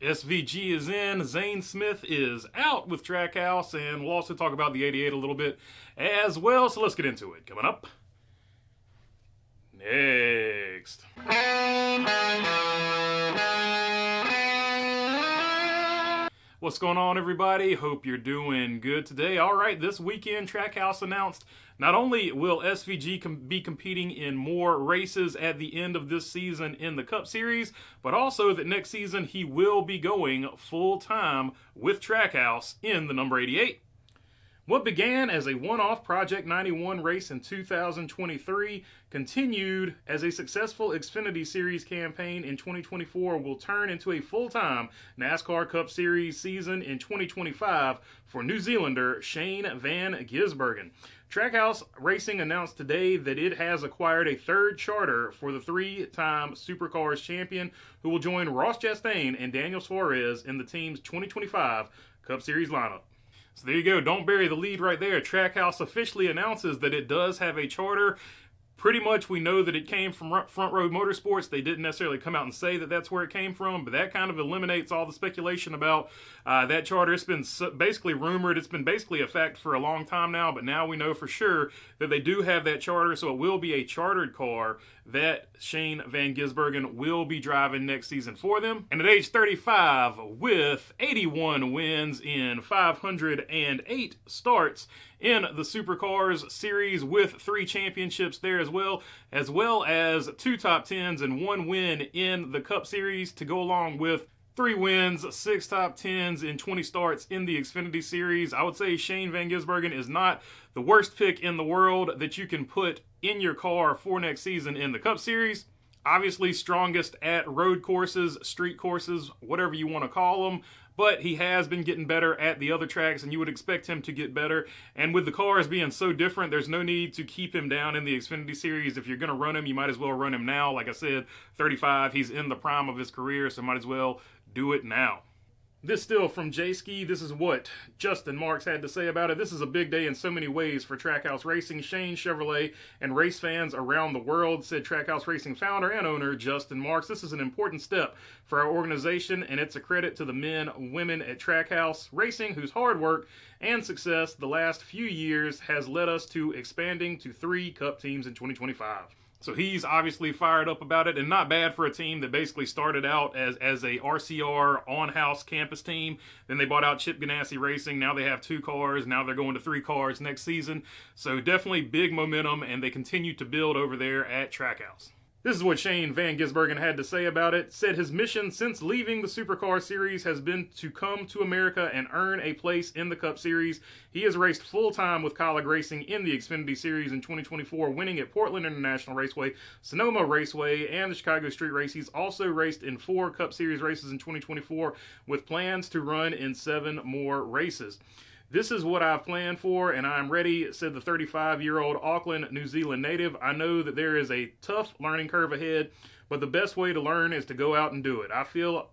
SVG is in, Zane Smith is out with Trackhouse, and we'll also talk about the 88 a little bit as well, so let's get into it. Coming up next. What's going on, everybody? Hope you're doing good today. All right, this weekend, Trackhouse announced not only will SVG be competing in more races at the end of this season in the Cup Series, but also that next season he will be going full-time with Trackhouse in the number 88. What began as a one-off Project 91 race in 2023 continued as a successful Xfinity Series campaign in 2024 will turn into a full-time NASCAR Cup Series season in 2025 for New Zealander Shane Van Gisbergen. Trackhouse Racing announced today that it has acquired a third charter for the three-time Supercars champion who will join Ross Chastain and Daniel Suarez in the team's 2025 Cup Series lineup. So there you go. Don't bury the lead right there. Trackhouse officially announces that it does have a charter. Pretty much we know that it came from Front Row Motorsports. They didn't necessarily come out and say that that's where it came from, but that kind of eliminates all the speculation about that charter. It's been basically rumored. It's been basically a fact for a long time now, but now we know for sure that they do have that charter, so it will be a chartered car that Shane Van Gisbergen will be driving next season for them. And at age 35, with 81 wins in 508 starts in the Supercars series with 3 championships there as well as 2 top 10s and 1 win in the Cup Series to go along with 3 wins, 6 top 10s, and 20 starts in the Xfinity Series. I would say Shane Van Gisbergen is not the worst pick in the world that you can put in your car for next season in the Cup Series. Obviously strongest at road courses, street courses, whatever you want to call them. But he has been getting better at the other tracks, and you would expect him to get better. And with the cars being so different, there's no need to keep him down in the Xfinity Series. If you're going to run him, you might as well run him now. Like I said, 35, he's in the prime of his career, so might as well do it now. This still from J-Ski. This is what Justin Marks had to say about it. This is a big day in so many ways for Trackhouse Racing. Shane, Chevrolet, and race fans around the world, said Trackhouse Racing founder and owner Justin Marks. This is an important step for our organization, and it's a credit to the men, women at Trackhouse Racing whose hard work and success the last few years has led us to expanding to 3 Cup teams in 2025. So he's obviously fired up about it, and not bad for a team that basically started out as a RCR on-house campus team. Then they bought out Chip Ganassi Racing. Now they have 2 cars. Now they're going to 3 cars next season. So definitely big momentum, and they continue to build over there at Trackhouse. This is what Shane Van Gisbergen had to say about it. Said his mission since leaving the Supercar Series has been to come to America and earn a place in the Cup Series. He has raced full-time with Colleague Racing in the Xfinity Series in 2024, winning at Portland International Raceway, Sonoma Raceway, and the Chicago Street Race. He's also raced in 4 Cup Series races in 2024 with plans to run in 7 more races. This is what I've planned for, and I'm ready, said the 35-year-old Auckland, New Zealand native. I know that there is a tough learning curve ahead, but the best way to learn is to go out and do it. I feel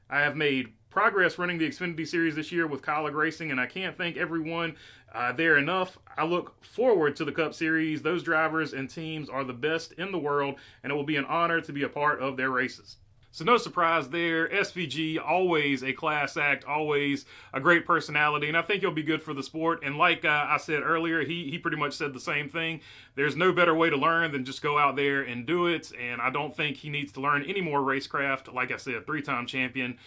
I have made progress running the Xfinity Series this year with Colleague Racing, and I can't thank everyone there enough. I look forward to the Cup Series. Those drivers and teams are the best in the world, and it will be an honor to be a part of their races. So no surprise there. SVG, always a class act, always a great personality, and I think he'll be good for the sport. And like I said earlier, he pretty much said the same thing. There's no better way to learn than just go out there and do it, and I don't think he needs to learn any more racecraft. Like I said, 3-time champion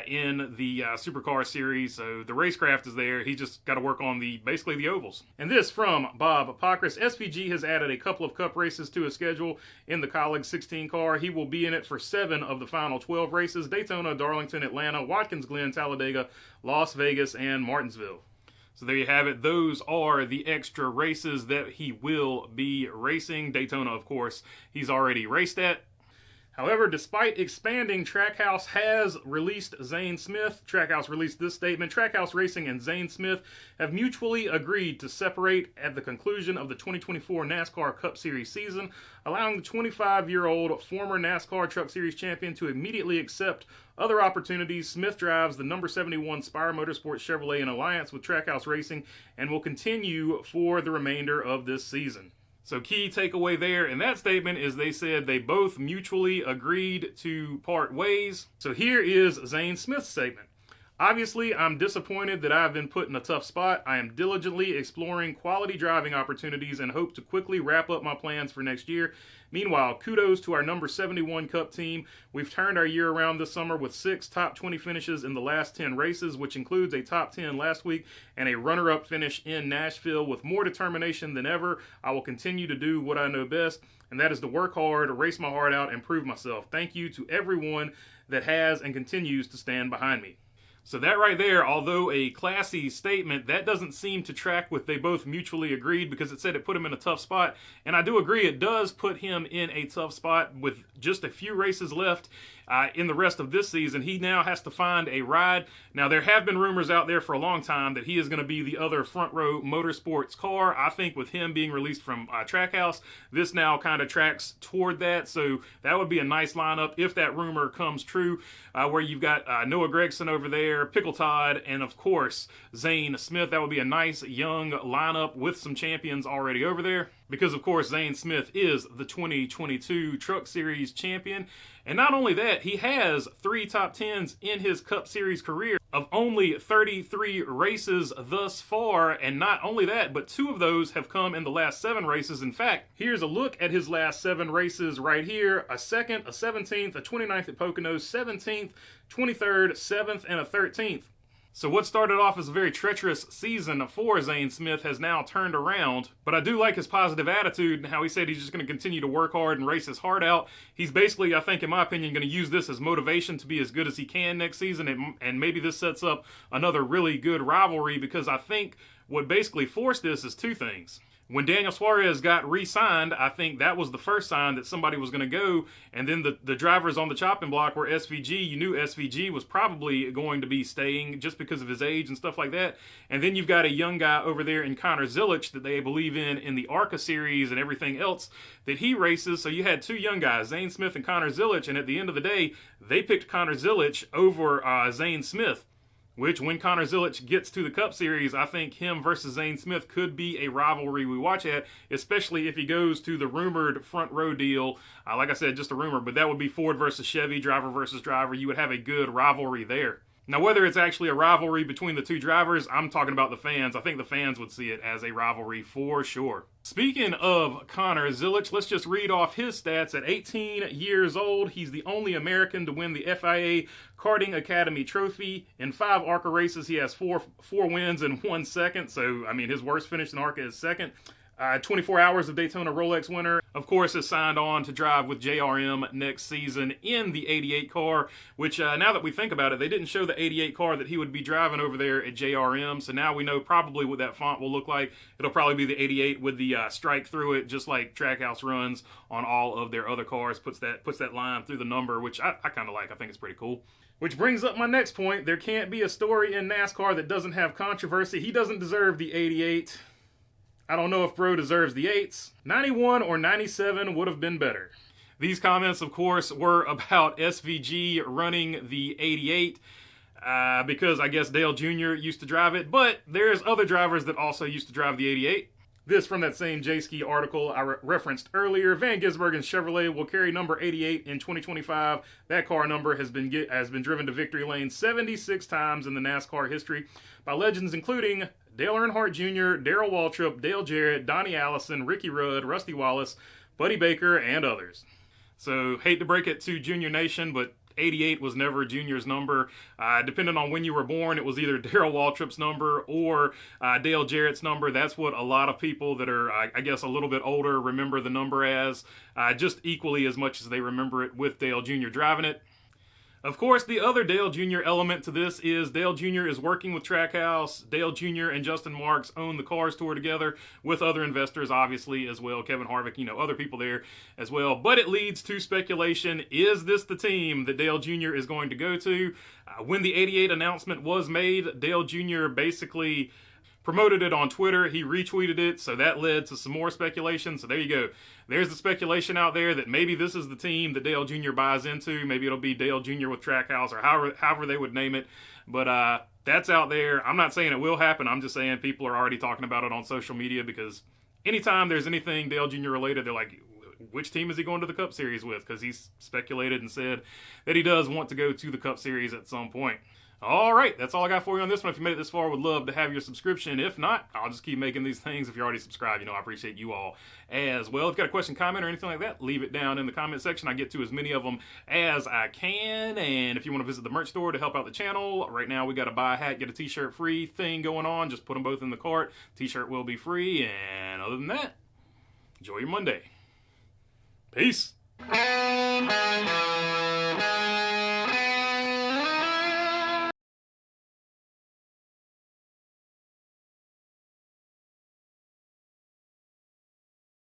in the Supercar Series, so the racecraft is there. He just got to work on basically the ovals. And this from Bob Pockris. SVG has added a couple of Cup races to his schedule in the Colleague 16 car. He will be in it for 7 of the final 12 races: Daytona, Darlington, Atlanta, Watkins Glen, Talladega, Las Vegas, and Martinsville. So there you have it. Those are the extra races that he will be racing. Daytona, of course, he's already raced at. However, despite expanding, Trackhouse has released Zane Smith. Trackhouse released this statement: Trackhouse Racing and Zane Smith have mutually agreed to separate at the conclusion of the 2024 NASCAR Cup Series season, allowing the 25-year-old former NASCAR Truck Series champion to immediately accept other opportunities. Smith drives the number 71 Spire Motorsports Chevrolet in alliance with Trackhouse Racing and will continue for the remainder of this season. So key takeaway there in that statement is they said they both mutually agreed to part ways. So here is Zane Smith's statement. Obviously, I'm disappointed that I have been put in a tough spot. I am diligently exploring quality driving opportunities and hope to quickly wrap up my plans for next year. Meanwhile, kudos to our number 71 Cup team. We've turned our year around this summer with 6 top 20 finishes in the last 10 races, which includes a top 10 last week and a runner-up finish in Nashville. With more determination than ever, I will continue to do what I know best, and that is to work hard, race my heart out, and prove myself. Thank you to everyone that has and continues to stand behind me. So that right there, although a classy statement, that doesn't seem to track with they both mutually agreed, because it said it put him in a tough spot. And I do agree, it does put him in a tough spot with just a few races left in the rest of this season. He now has to find a ride. Now, there have been rumors out there for a long time that he is going to be the other front row motorsports car. I think with him being released from Trackhouse, this now kind of tracks toward that. So that would be a nice lineup if that rumor comes true, where you've got Noah Gragson over there, Pickle Todd, and of course Zane Smith. That would be a nice young lineup with some champions already over there, because of course Zane Smith is the 2022 Truck Series champion. And not only that, he has 3 top 10s in his Cup Series career of only 33 races thus far. And not only that, but 2 of those have come in the last 7 races. In fact, here's a look at his last 7 races right here. A 2nd, a 17th, a 29th at Poconos, 17th, 23rd, 7th, and a 13th. So what started off as a very treacherous season for Zane Smith has now turned around. But I do like his positive attitude and how he said he's just going to continue to work hard and race his heart out. He's basically, I think, in my opinion, going to use this as motivation to be as good as he can next season. And maybe this sets up another really good rivalry, because I think what basically forced this is 2 things. When Daniel Suarez got re-signed, I think that was the first sign that somebody was going to go. And then the drivers on the chopping block were SVG. You knew SVG was probably going to be staying just because of his age and stuff like that. And then you've got a young guy over there in Connor Zilisch that they believe in the ARCA series and everything else that he races. So you had 2 young guys, Zane Smith and Connor Zilisch. And at the end of the day, they picked Connor Zilisch over Zane Smith. Which, when Connor Zilisch gets to the Cup Series, I think him versus Zane Smith could be a rivalry we watch at, especially if he goes to the rumored front row deal. Like I said, just a rumor, but that would be Ford versus Chevy, driver versus driver. You would have a good rivalry there. Now, whether it's actually a rivalry between the 2 drivers, I'm talking about the fans. I think the fans would see it as a rivalry for sure. Speaking of Connor Zilisch, let's just read off his stats. At 18 years old, he's the only American to win the FIA Karting Academy Trophy. In 5 ARCA races, he has 4 wins and 1 second. So, I mean, his worst finish in ARCA is second. 24 Hours of Daytona Rolex winner. Of course, is signed on to drive with JRM next season in the 88 car, which now that we think about it, they didn't show the 88 car that he would be driving over there at JRM. So now we know probably what that font will look like. It'll probably be the 88 with the strike through it, just like Trackhouse runs on all of their other cars. Puts that line through the number, which I kind of like. I think it's pretty cool. Which brings up my next point. There can't be a story in NASCAR that doesn't have controversy. He doesn't deserve the 88. I don't know if Bro deserves the 8s. 91 or 97 would have been better. These comments, of course, were about SVG running the 88 because I guess Dale Jr. used to drive it, but there's other drivers that also used to drive the 88. This from that same J-Ski article I referenced earlier. Van Gisbergen's Chevrolet will carry number 88 in 2025. That car number has been driven to victory lane 76 times in the NASCAR history by legends including Dale Earnhardt Jr., Darrell Waltrip, Dale Jarrett, Donnie Allison, Ricky Rudd, Rusty Wallace, Buddy Baker, and others. So, hate to break it to Junior Nation, but 88 was never Junior's number. Depending on when you were born, it was either Darrell Waltrip's number or Dale Jarrett's number. That's what a lot of people that are, I guess, a little bit older remember the number as, just equally as much as they remember it with Dale Jr. driving it. Of course, the other Dale Jr. element to this is Dale Jr. is working with Trackhouse. Dale Jr. and Justin Marks own the Cars Tour together with other investors, obviously, as well. Kevin Harvick, other people there as well. But it leads to speculation. Is this the team that Dale Jr. is going to go to? When the 88 announcement was made, Dale Jr. basically promoted it on Twitter. He retweeted it, so that led to some more speculation. So there you go. There's the speculation out there that maybe this is the team that Dale Jr. buys into. Maybe it'll be Dale Jr. with Trackhouse or however they would name it. But that's out there. I'm not saying it will happen. I'm just saying people are already talking about it on social media because anytime there's anything Dale Jr. related, they're like, which team is he going to the Cup Series with? Because he's speculated and said that he does want to go to the Cup Series at some point. All right, that's all I got for you on this one. If you made it this far, would love to have your subscription. If not, I'll just keep making these things. If you're already subscribed, I appreciate you all as well. If you've got a question, comment, or anything like that, leave it down in the comment section. I get to as many of them as I can. And if you want to visit the merch store to help out the channel, right now we got a buy a hat, get a t-shirt free thing going on. Just put them both in the cart. T-shirt will be free. And other than that, enjoy your Monday. Peace.